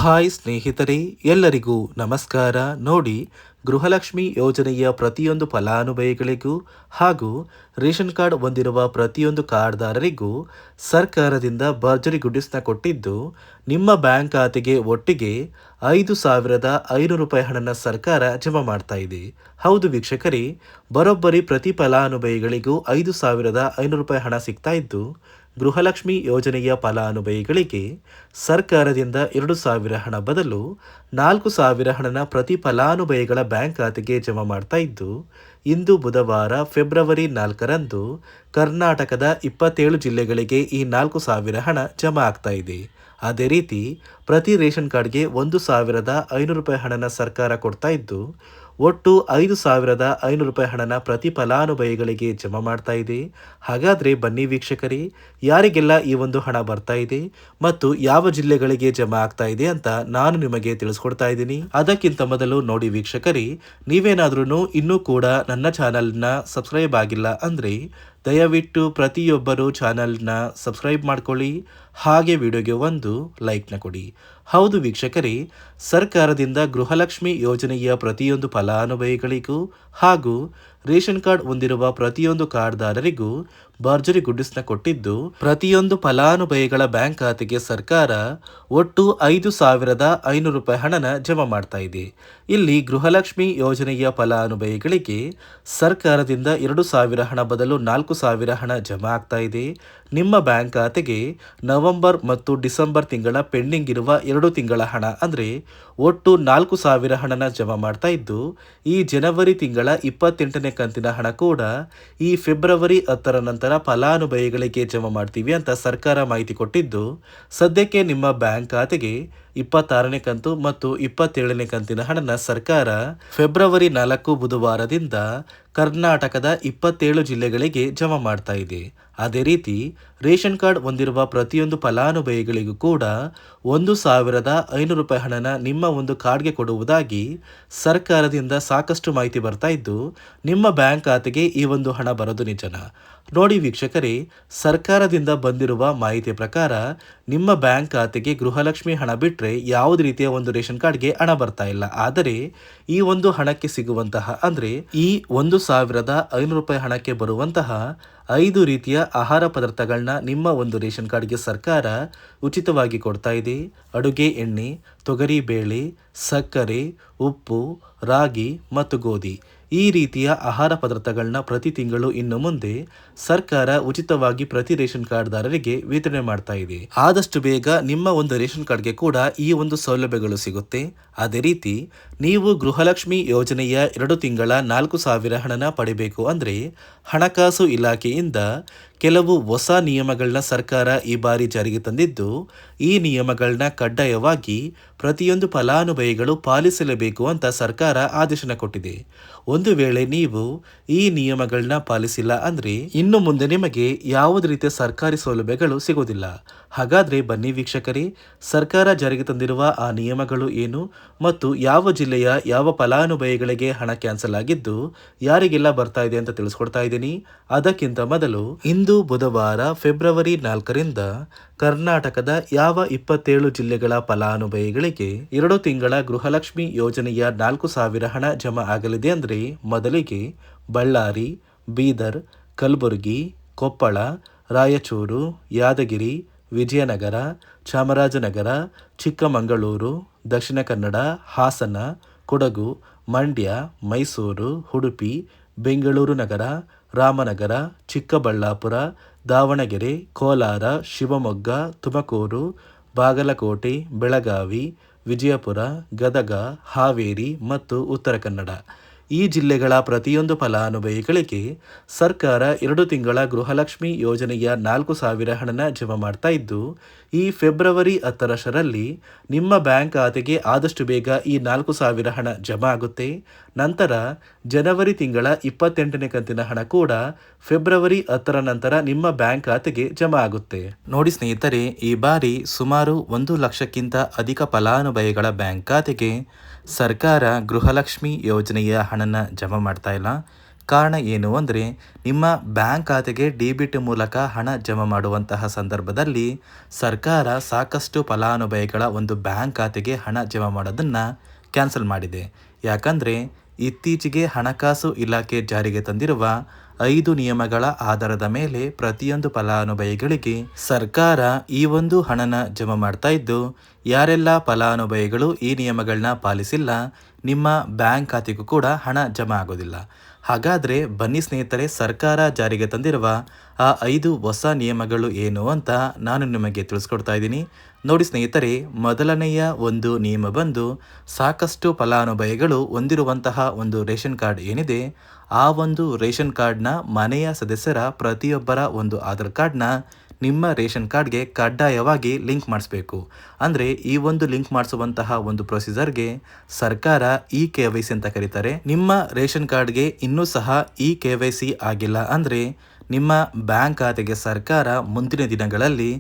Hi ಸ್ನೇಹಿತರೆ, ಎಲ್ಲರಿಗೂ ನಮಸ್ಕಾರ. ನೋಡಿ, ಗೃಹಲಕ್ಷ್ಮಿ ಯೋಜನೆಯ ಪ್ರತಿಯೊಂದು ಫಲಾನುಭವಿಗಳಿಗೂ ಹಾಗೂ ರೇಷನ್ ಕಾರ್ಡ್ ಹೊಂದಿರುವ ಪ್ರತಿಯೊಂದು ಕಾರ್ಡ್ದಾರರಿಗೂ ಸರ್ಕಾರದಿಂದ ಭರ್ಜರಿ ಗುಡ್ಡಿಸ್ನ ಕೊಟ್ಟಿದ್ದು, ನಿಮ್ಮ ಬ್ಯಾಂಕ್ ಖಾತೆಗೆ ಒಟ್ಟಿಗೆ 5,500 ರೂಪಾಯಿ ಹಣನ ಸರ್ಕಾರ ಜಮಾ ಮಾಡ್ತಾ ಇದೆ. ಹೌದು ವೀಕ್ಷಕರೇ, ಬರೋಬ್ಬರಿ ಪ್ರತಿ ಫಲಾನುಭವಿಗಳಿಗೂ 5,500 ರೂಪಾಯಿ ಹಣ ಸಿಗ್ತಾ ಇದ್ದು, ಗೃಹಲಕ್ಷ್ಮಿ ಯೋಜನೆಯ ಫಲಾನುಭವಿಗಳಿಗೆ ಸರ್ಕಾರದಿಂದ 2,000 ಹಣ ಬದಲು 4,000 ಹಣನ ಪ್ರತಿ ಫಲಾನುಭವಿಗಳ ಬ್ಯಾಂಕ್ ಖಾತೆಗೆ ಜಮಾ ಮಾಡ್ತಾ ಇದ್ದು, ಇಂದು ಬುಧವಾರ ಫೆಬ್ರವರಿ 4ರಂದು ಕರ್ನಾಟಕದ 27 ಜಿಲ್ಲೆಗಳಿಗೆ ಈ 4,000 ಹಣ ಜಮಾ ಆಗ್ತಾ ಇದೆ. ಅದೇ ರೀತಿ ಪ್ರತಿ ರೇಷನ್ ಕಾರ್ಡ್ಗೆ 1,500 ರೂಪಾಯಿ ಹಣನ ಸರ್ಕಾರ ಕೊಡ್ತಾ ಇದ್ದು, ಒಟ್ಟು 5,500 ರೂಪಾಯಿ ಹಣನ ಪ್ರತಿ ಫಲಾನುಭವಿಗಳಿಗೆ ಜಮಾ ಮಾಡ್ತಾ ಇದೆ. ಹಾಗಾದರೆ ಬನ್ನಿ ವೀಕ್ಷಕರೇ, ಯಾರಿಗೆಲ್ಲ ಈ ಒಂದು ಹಣ ಬರ್ತಾ ಇದೆ ಮತ್ತು ಯಾವ ಜಿಲ್ಲೆಗಳಿಗೆ ಜಮಾ ಆಗ್ತಾ ಇದೆ ಅಂತ ನಾನು ನಿಮಗೆ ತಿಳಿಸ್ಕೊಡ್ತಾ ಇದ್ದೀನಿ. ಅದಕ್ಕಿಂತ ಮೊದಲು ನೋಡಿ ವೀಕ್ಷಕರೇ, ನೀವೇನಾದ್ರೂ ಇನ್ನೂ ಕೂಡ ನನ್ನ ಚಾನಲ್ನ ಸಬ್ಸ್ಕ್ರೈಬ್ ಆಗಿಲ್ಲ ಅಂದರೆ ದಯವಿಟ್ಟು ಪ್ರತಿಯೊಬ್ಬರು ಚಾನಲ್ನ ಸಬ್ಸ್ಕ್ರೈಬ್ ಮಾಡ್ಕೊಳ್ಳಿ, ಹಾಗೆ ವಿಡಿಯೋಗೆ ಒಂದು ಲೈಕ್ನ ಕೊಡಿ. ಹೌದು ವೀಕ್ಷಕರೇ, ಸರ್ಕಾರದಿಂದ ಗೃಹಲಕ್ಷ್ಮಿ ಯೋಜನೆಯ ಪ್ರತಿಯೊಂದು ಫಲಾನುಭವಿಗಳಿಗೂ ಹಾಗೂ ರೇಷನ್ ಕಾರ್ಡ್ ಹೊಂದಿರುವ ಪ್ರತಿಯೊಂದು ಕಾರ್ಡ್ದಾರರಿಗೂ ಭರ್ಜರಿ ಗುಡ್ಡಿಸ್ನ ಕೊಟ್ಟಿದ್ದು, ಪ್ರತಿಯೊಂದು ಫಲಾನುಭವಿಗಳ ಬ್ಯಾಂಕ್ ಖಾತೆಗೆ ಸರ್ಕಾರ ಒಟ್ಟು 5,500 ರೂಪಾಯಿ ಹಣನ ಜಮಾ ಮಾಡ್ತಾ ಇದೆ. ಇಲ್ಲಿ ಗೃಹಲಕ್ಷ್ಮಿ ಯೋಜನೆಯ ಫಲಾನುಭವಿಗಳಿಗೆ ಸರ್ಕಾರದಿಂದ 2,000 ಹಣ ಬದಲು 4,000 ಹಣ ಜಮಾ ಆಗ್ತಾ ಇದೆ. ನಿಮ್ಮ ಬ್ಯಾಂಕ್ ಖಾತೆಗೆ ನವೆಂಬರ್ ಮತ್ತು ಡಿಸೆಂಬರ್ ತಿಂಗಳ ಪೆಂಡಿಂಗ್ ಇರುವ 2 ತಿಂಗಳ ಹಣ ಅಂದರೆ ಒಟ್ಟು 4,000 ಹಣನ ಜಮಾ ಮಾಡ್ತಾ ಇದ್ದು, ಈ ಜನವರಿ ತಿಂಗಳ 28ನೇ ಕಂತಿನ ಹಣ ಕೂಡ ಈ ಫೆಬ್ರವರಿ 10ರ ನಂತರ ಫಲಾನುಭವಿಗಳಿಗೆ ಜಮಾ ಮಾಡ್ತೀವಿ ಅಂತ ಸರ್ಕಾರ ಮಾಹಿತಿ ಕೊಟ್ಟಿದ್ದು, ಸದ್ಯಕ್ಕೆ ನಿಮ್ಮ ಬ್ಯಾಂಕ್ ಖಾತೆಗೆ 26ನೇ ಕಂತು ಮತ್ತು 27ನೇ ಕಂತಿನ ಹಣನ ಸರ್ಕಾರ ಫೆಬ್ರವರಿ 4 ಬುಧವಾರದಿಂದ ಕರ್ನಾಟಕದ 27 ಜಿಲ್ಲೆಗಳಿಗೆ ಜಮಾ ಮಾಡ್ತಾ ಇದೆ. ಅದೇ ರೀತಿ ರೇಷನ್ ಕಾರ್ಡ್ ಹೊಂದಿರುವ ಪ್ರತಿಯೊಂದು ಫಲಾನುಭವಿಗಳಿಗೂ ಕೂಡ 1,500 ರೂಪಾಯಿ ಹಣನ ನಿಮ್ಮ ಒಂದು ಕಾರ್ಡ್ಗೆ ಕೊಡುವುದಾಗಿ ಸರ್ಕಾರದಿಂದ ಸಾಕಷ್ಟು ಮಾಹಿತಿ ಬರ್ತಾ ಇದ್ದು, ನಿಮ್ಮ ಬ್ಯಾಂಕ್ ಖಾತೆಗೆ ಈ ಒಂದು ಹಣ ಬರೋದು ನಿಜನಾ? ನೋಡಿ ವೀಕ್ಷಕರೇ, ಸರ್ಕಾರದಿಂದ ಬಂದಿರುವ ಮಾಹಿತಿಯ ಪ್ರಕಾರ ನಿಮ್ಮ ಬ್ಯಾಂಕ್ ಖಾತೆಗೆ ಗೃಹಲಕ್ಷ್ಮಿ ಹಣ ಬಿಟ್ಟರೆ ಯಾವುದೇ ರೀತಿಯ ಒಂದು ರೇಷನ್ ಕಾರ್ಡ್ಗೆ ಹಣ ಬರ್ತಾ ಇಲ್ಲ. ಆದರೆ ಈ ಒಂದು ಹಣಕ್ಕೆ ಸಿಗುವಂತಹ ಅಂದರೆ ಈ 1,500 ರೂಪಾಯಿ ಹಣಕ್ಕೆ ಬರುವಂತಹ 5 ರೀತಿಯ ಆಹಾರ ಪದಾರ್ಥಗಳನ್ನ ನಿಮ್ಮ ಒಂದು ರೇಷನ್ ಕಾರ್ಡ್ಗೆ ಸರ್ಕಾರ ಉಚಿತವಾಗಿ ಕೊಡ್ತಾ ಇದೆ. ಅಡುಗೆ ಎಣ್ಣೆ, ತೊಗರಿ ಬೇಳೆ, ಸಕ್ಕರೆ, ಉಪ್ಪು, ರಾಗಿ ಮತ್ತು ಗೋಧಿ ಈ ರೀತಿಯ ಆಹಾರ ಪದಾರ್ಥಗಳನ್ನ ಪ್ರತಿ ತಿಂಗಳು ಇನ್ನು ಮುಂದೆ ಸರ್ಕಾರ ಉಚಿತವಾಗಿ ಪ್ರತಿ ರೇಷನ್ ಕಾರ್ಡ್ದಾರರಿಗೆ ವಿತರಣೆ ಮಾಡ್ತಾ ಇದೆ. ಆದಷ್ಟು ಬೇಗ ನಿಮ್ಮ ಒಂದು ರೇಷನ್ ಕಾರ್ಡ್ಗೆ ಕೂಡ ಈ ಒಂದು ಸೌಲಭ್ಯಗಳು ಸಿಗುತ್ತೆ. ಅದೇ ರೀತಿ ನೀವು ಗೃಹಲಕ್ಷ್ಮಿ ಯೋಜನೆಯ 2 ತಿಂಗಳ 4,000 ಹಣನ ಪಡಿಬೇಕು ಅಂದರೆ ಹಣಕಾಸು ಇಲಾಖೆಯಿಂದ ಕೆಲವು ಹೊಸ ನಿಯಮಗಳನ್ನ ಸರ್ಕಾರ ಈ ಬಾರಿ ಜಾರಿಗೆ ತಂದಿದ್ದು, ಈ ನಿಯಮಗಳನ್ನ ಕಡ್ಡಾಯವಾಗಿ ಪ್ರತಿಯೊಂದು ಫಲಾನುಭವಿಗಳು ಪಾಲಿಸಲೇಬೇಕು ಅಂತ ಸರ್ಕಾರ ಆದೇಶನ ಕೊಟ್ಟಿದೆ. ಒಂದು ವೇಳೆ ನೀವು ಈ ನಿಯಮಗಳನ್ನ ಪಾಲಿಸಿಲ್ಲ ಅಂದರೆ ಇನ್ನು ಮುಂದೆ ನಿಮಗೆ ಯಾವುದೇ ರೀತಿಯ ಸರ್ಕಾರಿ ಸೌಲಭ್ಯಗಳು ಸಿಗೋದಿಲ್ಲ. ಹಾಗಾದರೆ ಬನ್ನಿ ವೀಕ್ಷಕರೇ, ಸರ್ಕಾರ ಜಾರಿಗೆ ತಂದಿರುವ ಆ ನಿಯಮಗಳು ಏನು ಮತ್ತು ಯಾವ ಜಿಲ್ಲೆಯ ಯಾವ ಫಲಾನುಭವಿಗಳಿಗೆ ಹಣ ಕ್ಯಾನ್ಸಲ್ ಆಗಿದ್ದು ಯಾರಿಗೆಲ್ಲ ಬರ್ತಾ ಇದೆ ಅಂತ ತಿಳಿಸ್ಕೊಡ್ತಾ ಇದ್ದೀನಿ. ಅದಕ್ಕಿಂತ ಮೊದಲು ಇಂದು ಬುಧವಾರ ಫೆಬ್ರವರಿ 4ರಿಂದ ಕರ್ನಾಟಕದ ಯಾವ 27 ಜಿಲ್ಲೆಗಳ ಫಲಾನುಭವಿಗಳಿಗೆ 2 ತಿಂಗಳ ಗೃಹಲಕ್ಷ್ಮಿ ಯೋಜನೆಯ 4,000 ಹಣ ಜಮಾ ಆಗಲಿದೆ ಅಂದರೆ ಮೊದಲಿಗೆ ಬಳ್ಳಾರಿ, ಬೀದರ್, ಕಲಬುರಗಿ, ಕೊಪ್ಪಳ, ರಾಯಚೂರು, ಯಾದಗಿರಿ, ವಿಜಯನಗರ, ಚಾಮರಾಜನಗರ, ಚಿಕ್ಕಮಗಳೂರು, ದಕ್ಷಿಣ ಕನ್ನಡ, ಹಾಸನ, ಕೊಡಗು, ಮಂಡ್ಯ, ಮೈಸೂರು, ಉಡುಪಿ, ಬೆಂಗಳೂರು ನಗರ, ರಾಮನಗರ, ಚಿಕ್ಕಬಳ್ಳಾಪುರ, ದಾವಣಗೆರೆ, ಕೋಲಾರ, ಶಿವಮೊಗ್ಗ, ತುಮಕೂರು, ಬಾಗಲಕೋಟೆ, ಬೆಳಗಾವಿ, ವಿಜಯಪುರ, ಗದಗ, ಹಾವೇರಿ ಮತ್ತು ಉತ್ತರ ಕನ್ನಡ ಈ ಜಿಲ್ಲೆಗಳ ಪ್ರತಿಯೊಂದು ಫಲಾನುಭವಿಗಳಿಗೆ ಸರ್ಕಾರ 2 ತಿಂಗಳ ಗೃಹಲಕ್ಷ್ಮಿ ಯೋಜನೆಯ 4,000 ಹಣನ ಜಮಾ ಮಾಡ್ತಾ ಇದ್ದು, ಈ ಫೆಬ್ರವರಿ 10ರಲ್ಲಿ ನಿಮ್ಮ ಬ್ಯಾಂಕ್ ಖಾತೆಗೆ ಆದಷ್ಟು ಬೇಗ ಈ 4,000 ಹಣ ಜಮಾ ಆಗುತ್ತೆ. ನಂತರ ಜನವರಿ ತಿಂಗಳ 28ನೇ ಕಂತಿನ ಹಣ ಕೂಡ ಫೆಬ್ರವರಿ 10ರ ನಂತರ ನಿಮ್ಮ ಬ್ಯಾಂಕ್ ಖಾತೆಗೆ ಜಮಾ ಆಗುತ್ತೆ. ನೋಡಿ ಸ್ನೇಹಿತರೆ, ಈ ಬಾರಿ ಸುಮಾರು 1 ಲಕ್ಷಕ್ಕಿಂತ ಅಧಿಕ ಫಲಾನುಭವಿಗಳ ಬ್ಯಾಂಕ್ ಖಾತೆಗೆ ಸರ್ಕಾರ ಗೃಹಲಕ್ಷ್ಮಿ ಯೋಜನೆಯ ಹಣನ ಜಮಾ ಮಾಡ್ತಾ ಇಲ್ಲ. ಕಾರಣ ಏನು ಅಂದರೆ ನಿಮ್ಮ ಬ್ಯಾಂಕ್ ಖಾತೆಗೆ ಡೆಬಿಟ್ ಮೂಲಕ ಹಣ ಜಮಾ ಮಾಡುವಂತಹ ಸಂದರ್ಭದಲ್ಲಿ ಸರ್ಕಾರ ಸಾಕಷ್ಟು ಫಲಾನುಭವಿಗಳ ಒಂದು ಬ್ಯಾಂಕ್ ಖಾತೆಗೆ ಹಣ ಜಮಾ ಮಾಡೋದನ್ನು ಕ್ಯಾನ್ಸಲ್ ಮಾಡಿದೆ. ಯಾಕಂದರೆ ಇತ್ತೀಚೆಗೆ ಹಣಕಾಸು ಇಲಾಖೆ ಜಾರಿಗೆ ತಂದಿರುವ 5 ನಿಯಮಗಳ ಆಧಾರದ ಮೇಲೆ ಪ್ರತಿಯೊಂದು ಫಲಾನುಭವಿಗಳಿಗೆ ಸರ್ಕಾರ ಈ ಒಂದು ಹಣನ ಜಮಾ ಮಾಡ್ತಾ ಇದ್ದು, ಯಾರೆಲ್ಲ ಫಲಾನುಭವಿಗಳು ಈ ನಿಯಮಗಳನ್ನ ಪಾಲಿಸಿಲ್ಲ ನಿಮ್ಮ ಬ್ಯಾಂಕ್ ಖಾತೆಗೂ ಕೂಡ ಹಣ ಜಮಾ ಆಗೋದಿಲ್ಲ. ಹಾಗಾದರೆ ಬನ್ನಿ ಸ್ನೇಹಿತರೆ, ಸರ್ಕಾರ ಜಾರಿಗೆ ತಂದಿರುವ ಆ 5 ಹೊಸ ನಿಯಮಗಳು ಏನು ಅಂತ ನಾನು ನಿಮಗೆ ತಿಳಿಸ್ಕೊಡ್ತಾ ಇದ್ದೀನಿ. ನೋಡಿ ಸ್ನೇಹಿತರೆ, ಮೊದಲನೆಯ ಒಂದು ನಿಯಮ ಬಂದು ಸಾಕಷ್ಟು ಫಲಾನುಭವಿಗಳು ಹೊಂದಿರುವಂತಹ ಒಂದು ರೇಷನ್ ಕಾರ್ಡ್ ಏನಿದೆ, ಆ ಒಂದು ರೇಷನ್ ಕಾರ್ಡ್ನ ಮನೆಯ ಸದಸ್ಯರ ಪ್ರತಿಯೊಬ್ಬರ ಒಂದು ಆಧಾರ್ ಕಾರ್ಡ್ನ ನಿಮ್ಮ ರೇಷನ್ ಕಾರ್ಡ್ಗೆ ಕಡ್ಡಾಯವಾಗಿ ಲಿಂಕ್ ಮಾಡಿಸ್ಬೇಕು. ಅಂದರೆ ಈ ಒಂದು ಲಿಂಕ್ ಮಾಡಿಸುವಂತಹ ಒಂದು ಪ್ರೊಸೀಜರ್ಗೆ ಸರ್ಕಾರ KYC ಅಂತ ಕರೀತಾರೆ. ನಿಮ್ಮ ರೇಷನ್ ಕಾರ್ಡ್ಗೆ ಇನ್ನೂ ಸಹ KYC ಆಗಿಲ್ಲ ಅಂದರೆ ನಿಮ್ಮ ಬ್ಯಾಂಕ್ ಖಾತೆಗೆ ಸರ್ಕಾರ ಮುಂದಿನ ದಿನಗಳಲ್ಲಿ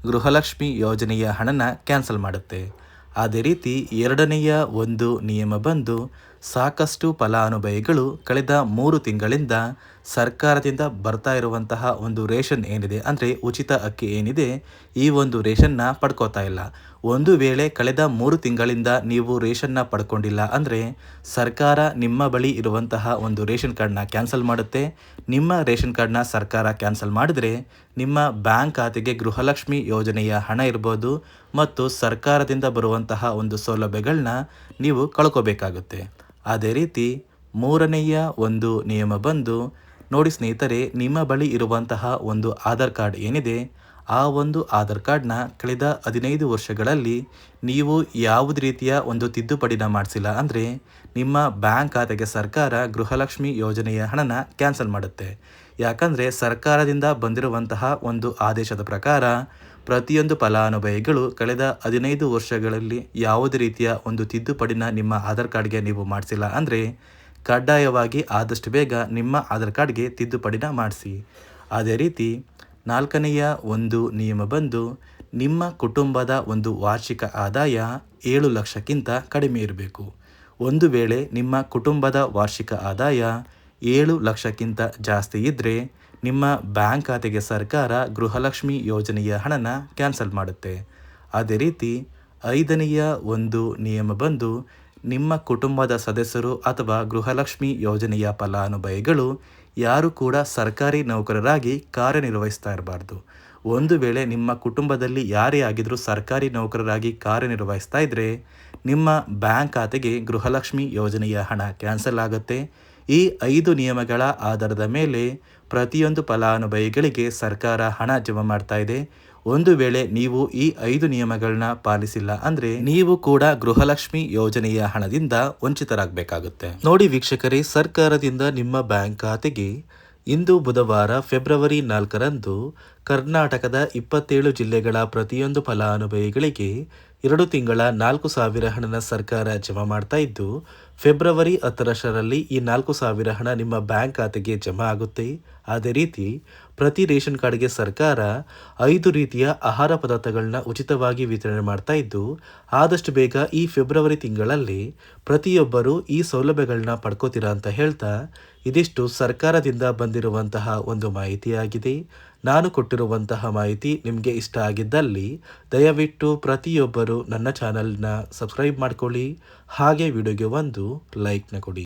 ಗೃಹಲಕ್ಷ್ಮಿ ಯೋಜನೆಯ ಹಣನ ಕ್ಯಾನ್ಸಲ್ ಮಾಡುತ್ತೆ. ಅದೇ ರೀತಿ ಎರಡನೆಯ ಒಂದು ನಿಯಮ ಬಂದು ಸಾಕಷ್ಟು ಫಲಾನುಭವಿಗಳು ಕಳೆದ 3 ತಿಂಗಳಿಂದ ಸರ್ಕಾರದಿಂದ ಬರ್ತಾ ಇರುವಂತಹ ಒಂದು ರೇಷನ್ ಏನಿದೆ, ಅಂದರೆ ಉಚಿತ ಅಕ್ಕಿ ಏನಿದೆ, ಈ ಒಂದು ರೇಷನ್ನ ಪಡ್ಕೋತಾ ಇಲ್ಲ. ಒಂದು ವೇಳೆ ಕಳೆದ 3 ತಿಂಗಳಿಂದ ನೀವು ರೇಷನ್ನ ಪಡ್ಕೊಂಡಿಲ್ಲ ಅಂದರೆ ಸರ್ಕಾರ ನಿಮ್ಮ ಬಳಿ ಇರುವಂತಹ ಒಂದು ರೇಷನ್ ಕಾರ್ಡ್ನ ಕ್ಯಾನ್ಸಲ್ ಮಾಡುತ್ತೆ. ನಿಮ್ಮ ರೇಷನ್ ಕಾರ್ಡ್ನ ಸರ್ಕಾರ ಕ್ಯಾನ್ಸಲ್ ಮಾಡಿದರೆ ನಿಮ್ಮ ಬ್ಯಾಂಕ್ ಖಾತೆಗೆ ಗೃಹಲಕ್ಷ್ಮಿ ಯೋಜನೆಯ ಹಣ ಇರ್ಬೋದು ಮತ್ತು ಸರ್ಕಾರದಿಂದ ಬರುವಂತಹ ಒಂದು ಸೌಲಭ್ಯಗಳನ್ನ ನೀವು ಕಳ್ಕೋಬೇಕಾಗುತ್ತೆ. ಅದೇ ರೀತಿ ಮೂರನೆಯ ಒಂದು ನಿಯಮ ಬಂದು ನೋಡಿ ಸ್ನೇಹಿತರೆ, ನಿಮ್ಮ ಬಳಿ ಇರುವಂತಹ ಒಂದು ಆಧಾರ್ ಕಾರ್ಡ್ ಏನಿದೆ, ಆ ಒಂದು ಆಧಾರ್ ಕಾರ್ಡ್ನ ಕಳೆದ 15 ವರ್ಷಗಳಲ್ಲಿ ನೀವು ಯಾವುದೇ ರೀತಿಯ ಒಂದು ತಿದ್ದುಪಡಿನ ಮಾಡಿಸಿಲ್ಲ ಅಂದರೆ ನಿಮ್ಮ ಬ್ಯಾಂಕ್ ಖಾತೆಗೆ ಸರ್ಕಾರ ಗೃಹಲಕ್ಷ್ಮಿ ಯೋಜನೆಯ ಹಣನ ಕ್ಯಾನ್ಸಲ್ ಮಾಡುತ್ತೆ. ಯಾಕಂದರೆ ಸರ್ಕಾರದಿಂದ ಬಂದಿರುವಂತಹ ಒಂದು ಆದೇಶದ ಪ್ರಕಾರ ಪ್ರತಿಯೊಂದು ಫಲಾನುಭವಿಗಳು ಕಳೆದ 15 ವರ್ಷಗಳಲ್ಲಿ ಯಾವುದೇ ರೀತಿಯ ಒಂದು ತಿದ್ದುಪಡಿನ ನಿಮ್ಮ ಆಧಾರ್ ಕಾರ್ಡ್ಗೆ ನೀವು ಮಾಡಿಸಿಲ್ಲ ಅಂದರೆ ಕಡ್ಡಾಯವಾಗಿ ಆದಷ್ಟು ಬೇಗ ನಿಮ್ಮ ಆಧಾರ್ ಕಾರ್ಡ್ಗೆ ತಿದ್ದುಪಡಿನ ಮಾಡಿಸಿ. ಅದೇ ರೀತಿ ನಾಲ್ಕನೆಯ ಒಂದು ನಿಯಮ ಬಂದು ನಿಮ್ಮ ಕುಟುಂಬದ ಒಂದು ವಾರ್ಷಿಕ ಆದಾಯ 7 ಲಕ್ಷಕ್ಕಿಂತ ಕಡಿಮೆ ಇರಬೇಕು. ಒಂದು ವೇಳೆ ನಿಮ್ಮ ಕುಟುಂಬದ ವಾರ್ಷಿಕ ಆದಾಯ 7 ಲಕ್ಷಕ್ಕಿಂತ ಜಾಸ್ತಿ ಇದ್ದರೆ ನಿಮ್ಮ ಬ್ಯಾಂಕ್ ಖಾತೆಗೆ ಸರ್ಕಾರ ಗೃಹಲಕ್ಷ್ಮಿ ಯೋಜನೆಯ ಹಣನ ಕ್ಯಾನ್ಸಲ್ ಮಾಡುತ್ತೆ. ಅದೇ ರೀತಿ ಐದನೆಯ ಒಂದು ನಿಯಮ ಬಂದು ನಿಮ್ಮ ಕುಟುಂಬದ ಸದಸ್ಯರು ಅಥವಾ ಗೃಹಲಕ್ಷ್ಮಿ ಯೋಜನೆಯ ಫಲಾನುಭವಿಗಳು ಯಾರು ಕೂಡ ಸರ್ಕಾರಿ ನೌಕರರಾಗಿ ಕಾರ್ಯನಿರ್ವಹಿಸ್ತಾ ಇರಬಾರ್ದು. ಒಂದು ವೇಳೆ ನಿಮ್ಮ ಕುಟುಂಬದಲ್ಲಿ ಯಾರೇ ಆಗಿದ್ರೂ ಸರ್ಕಾರಿ ನೌಕರರಾಗಿ ಕಾರ್ಯನಿರ್ವಹಿಸ್ತಾ ಇದ್ದರೆ ನಿಮ್ಮ ಬ್ಯಾಂಕ್ ಖಾತೆಗೆ ಗೃಹಲಕ್ಷ್ಮಿ ಯೋಜನೆಯ ಹಣ ಕ್ಯಾನ್ಸಲ್ ಆಗುತ್ತೆ. ಈ 5 ನಿಯಮಗಳ ಆಧಾರದ ಮೇಲೆ ಪ್ರತಿಯೊಂದು ಫಲಾನುಭವಿಗಳಿಗೆ ಸರ್ಕಾರ ಹಣ ಜಮಾ ಮಾಡ್ತಾ ಇದೆ. ಒಂದು ವೇಳೆ ನೀವು ಈ 5 ನಿಯಮಗಳನ್ನ ಪಾಲಿಸಿಲ್ಲ ಅಂದರೆ ನೀವು ಕೂಡ ಗೃಹಲಕ್ಷ್ಮಿ ಯೋಜನೆಯ ಹಣದಿಂದ ವಂಚಿತರಾಗಬೇಕಾಗುತ್ತೆ. ನೋಡಿ ವೀಕ್ಷಕರೇ, ಸರ್ಕಾರದಿಂದ ನಿಮ್ಮ ಬ್ಯಾಂಕ್ ಖಾತೆಗೆ ಇಂದು ಬುಧವಾರ ಫೆಬ್ರವರಿ 4ರಂದು ಕರ್ನಾಟಕದ 27 ಜಿಲ್ಲೆಗಳ ಪ್ರತಿಯೊಂದು ಫಲಾನುಭವಿಗಳಿಗೆ 2 ತಿಂಗಳ 4,000 ಹಣನ ಸರ್ಕಾರ ಜಮಾ ಮಾಡ್ತಾ ಇದ್ದು, ಫೆಬ್ರವರಿ 10ರಲ್ಲಿ ಈ 4,000 ಹಣ ನಿಮ್ಮ ಬ್ಯಾಂಕ್ ಖಾತೆಗೆ ಜಮಾ ಆಗುತ್ತೆ. ಅದೇ ರೀತಿ ಪ್ರತಿ ರೇಷನ್ ಕಾರ್ಡ್ಗೆ ಸರ್ಕಾರ 5 ರೀತಿಯ ಆಹಾರ ಪದಾರ್ಥಗಳನ್ನ ಉಚಿತವಾಗಿ ವಿತರಣೆ ಮಾಡ್ತಾ ಇದ್ದು, ಆದಷ್ಟು ಬೇಗ ಈ ಫೆಬ್ರವರಿ ತಿಂಗಳಲ್ಲಿ ಪ್ರತಿಯೊಬ್ಬರು ಈ ಸೌಲಭ್ಯಗಳನ್ನ ಪಡ್ಕೋತೀರಾ ಅಂತ ಹೇಳ್ತಾ, ಇದಿಷ್ಟು ಸರ್ಕಾರದಿಂದ ಬಂದಿರುವಂತಹ ಒಂದು ಮಾಹಿತಿಯಾಗಿದೆ. ನಾನು ಕೊಟ್ಟಿರುವಂತಹ ಮಾಹಿತಿ ನಿಮಗೆ ಇಷ್ಟ ಆಗಿದ್ದಲ್ಲಿ ದಯವಿಟ್ಟು ಪ್ರತಿಯೊಬ್ಬರು ನನ್ನ ಚಾನಲ್ನ ಸಬ್ಸ್ಕ್ರೈಬ್ ಮಾಡ್ಕೊಳ್ಳಿ, ಹಾಗೆ ವಿಡಿಯೋಗೆ ಒಂದು ಲೈಕ್ನ ಕೊಡಿ.